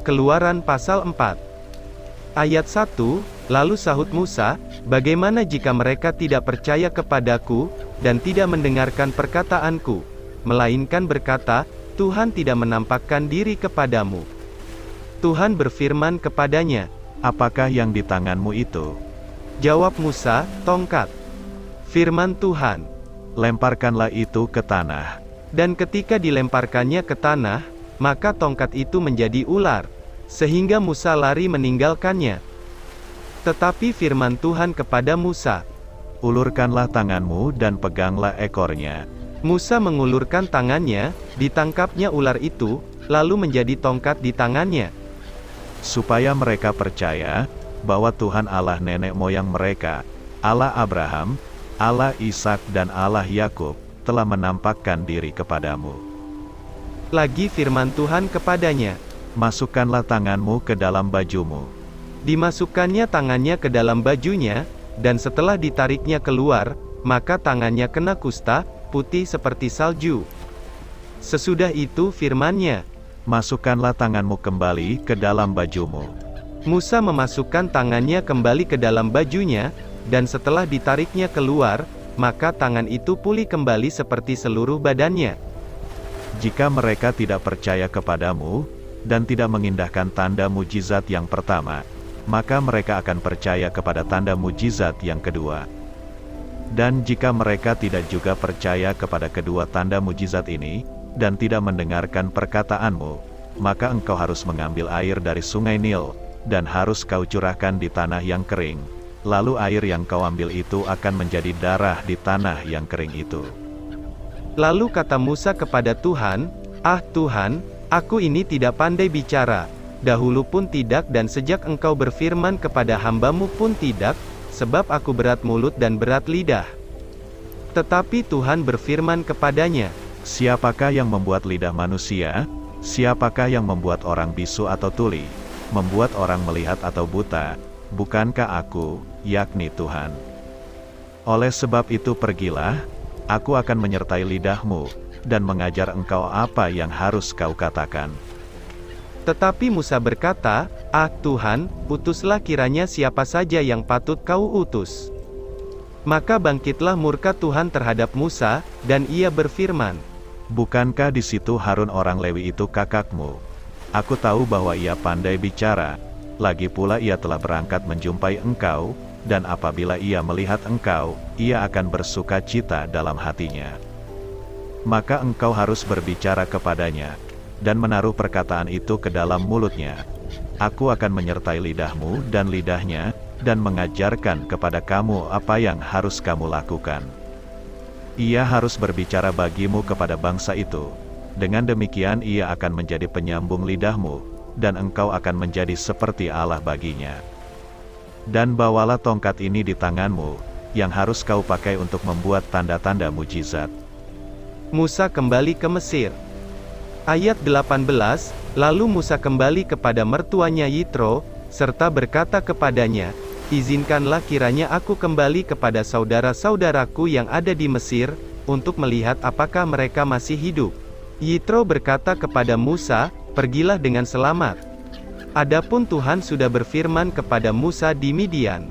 Keluaran pasal 4 ayat 1, lalu sahut Musa, bagaimana jika mereka tidak percaya kepadaku, dan tidak mendengarkan perkataanku, melainkan berkata, Tuhan tidak menampakkan diri kepadamu. Tuhan berfirman kepadanya, apakah yang di tanganmu itu? Jawab Musa, tongkat. Firman Tuhan, lemparkanlah itu ke tanah. dan ketika dilemparkannya ke tanah, maka tongkat itu menjadi ular, sehingga Musa lari meninggalkannya. Tetapi firman Tuhan kepada Musa, ulurkanlah tanganmu dan peganglah ekornya. Musa mengulurkan tangannya, ditangkapnya ular itu, lalu menjadi tongkat di tangannya. Supaya mereka percaya, bahwa Tuhan Allah nenek moyang mereka, Allah Abraham, Allah Ishak dan Allah Yakub, telah menampakkan diri kepadamu. Lagi firman Tuhan kepadanya, masukkanlah tanganmu ke dalam bajumu. Dimasukkannya tangannya ke dalam bajunya, dan setelah ditariknya keluar, maka tangannya kena kusta, putih seperti salju. Sesudah itu firman-Nya, masukkanlah tanganmu kembali ke dalam bajumu. Musa memasukkan tangannya kembali ke dalam bajunya, dan setelah ditariknya keluar, maka tangan itu pulih kembali seperti seluruh badannya. Jika mereka tidak percaya kepadamu, dan tidak mengindahkan tanda mujizat yang pertama, maka mereka akan percaya kepada tanda mujizat yang kedua. Dan jika mereka tidak juga percaya kepada kedua tanda mujizat ini, dan tidak mendengarkan perkataanmu, maka engkau harus mengambil air dari sungai Nil, dan harus kau curahkan di tanah yang kering. Lalu air yang kau ambil itu akan menjadi darah di tanah yang kering itu. Lalu kata Musa kepada Tuhan, ah Tuhan, aku ini tidak pandai bicara, dahulu pun tidak dan sejak engkau berfirman kepada hambamu pun tidak, sebab aku berat mulut dan berat lidah. Tetapi Tuhan berfirman kepadanya, siapakah yang membuat lidah manusia? Siapakah yang membuat orang bisu atau tuli? Membuat orang melihat atau buta? Bukankah aku, yakni Tuhan? Oleh sebab itu pergilah, aku akan menyertai lidahmu, dan mengajar engkau apa yang harus kau katakan. Tetapi Musa berkata, ah Tuhan, utuslah kiranya siapa saja yang patut kau utus. Maka bangkitlah murka Tuhan terhadap Musa, dan ia berfirman, bukankah di situ Harun orang Lewi itu kakakmu? Aku tahu bahwa ia pandai bicara. Lagi pula ia telah berangkat menjumpai engkau, dan apabila ia melihat engkau, ia akan bersuka cita dalam hatinya. Maka engkau harus berbicara kepadanya, dan menaruh perkataan itu ke dalam mulutnya. Aku akan menyertai lidahmu dan lidahnya, dan mengajarkan kepada kamu apa yang harus kamu lakukan. Ia harus berbicara bagimu kepada bangsa itu. Dengan demikian ia akan menjadi penyambung lidahmu, dan engkau akan menjadi seperti Allah baginya. Dan bawalah tongkat ini di tanganmu, yang harus kau pakai untuk membuat tanda-tanda mujizat. Musa kembali ke Mesir. Ayat 18, lalu Musa kembali kepada mertuanya Yitro, serta berkata kepadanya, izinkanlah kiranya aku kembali kepada saudara-saudaraku yang ada di Mesir, untuk melihat apakah mereka masih hidup. Yitro berkata kepada Musa, pergilah dengan selamat. Adapun Tuhan sudah berfirman kepada Musa di Midian,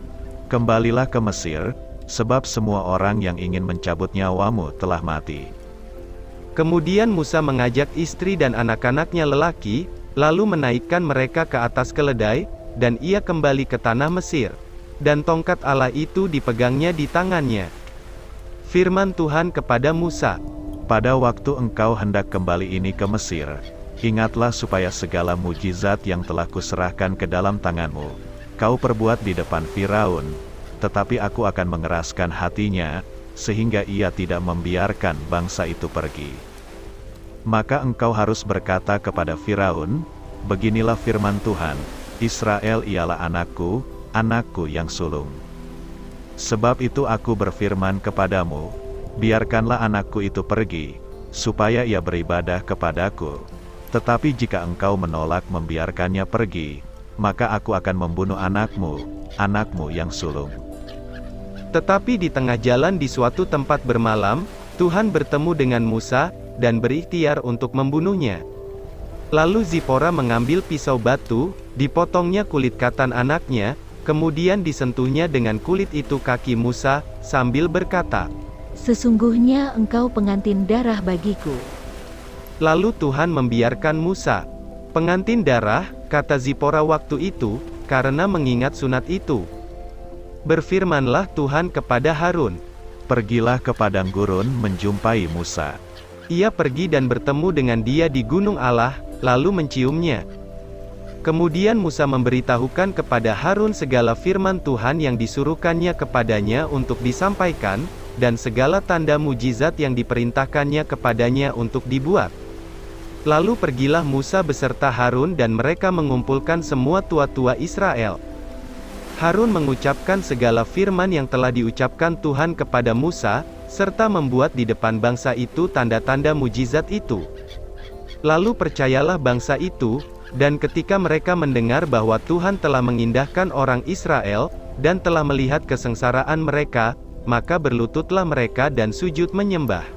kembalilah ke Mesir, sebab semua orang yang ingin mencabut nyawamu telah mati. Kemudian Musa mengajak istri dan anak-anaknya lelaki, lalu menaikkan mereka ke atas keledai, dan ia kembali ke tanah Mesir. Dan tongkat Allah itu dipegangnya di tangannya. Firman Tuhan kepada Musa, pada waktu engkau hendak kembali ini ke Mesir, ingatlah supaya segala mujizat yang telah kuserahkan ke dalam tanganmu, kau perbuat di depan Firaun, tetapi aku akan mengeraskan hatinya, sehingga ia tidak membiarkan bangsa itu pergi. Maka engkau harus berkata kepada Firaun, beginilah firman Tuhan, Israel ialah anakku, anakku yang sulung. Sebab itu aku berfirman kepadamu, biarkanlah anakku itu pergi, supaya ia beribadah kepadaku. Tetapi jika engkau menolak membiarkannya pergi, maka aku akan membunuh anakmu, anakmu yang sulung. Tetapi di tengah jalan di suatu tempat bermalam, Tuhan bertemu dengan Musa, dan berikhtiar untuk membunuhnya. Lalu Zipora mengambil pisau batu, dipotongnya kulit katan anaknya, kemudian disentuhnya dengan kulit itu kaki Musa, sambil berkata, Sesungguhnya engkau pengantin darah bagiku. lalu Tuhan membiarkan Musa. Pengantin darah, kata Zipora waktu itu, karena mengingat sunat itu. Berfirmanlah Tuhan kepada Harun. Pergilah ke padang gurun menjumpai Musa. Ia pergi dan bertemu dengan dia di gunung Allah, lalu menciumnya. Kemudian Musa memberitahukan kepada Harun segala firman Tuhan yang disuruhkannya kepadanya untuk disampaikan, dan segala tanda mujizat yang diperintahkannya kepadanya untuk dibuat. Lalu pergilah Musa beserta Harun dan mereka mengumpulkan semua tua-tua Israel. Harun mengucapkan segala firman yang telah diucapkan Tuhan kepada Musa, serta membuat di depan bangsa itu tanda-tanda mujizat itu. Lalu percayalah bangsa itu, dan ketika mereka mendengar bahwa Tuhan telah mengindahkan orang Israel, dan telah melihat kesengsaraan mereka, maka berlututlah mereka dan sujud menyembah.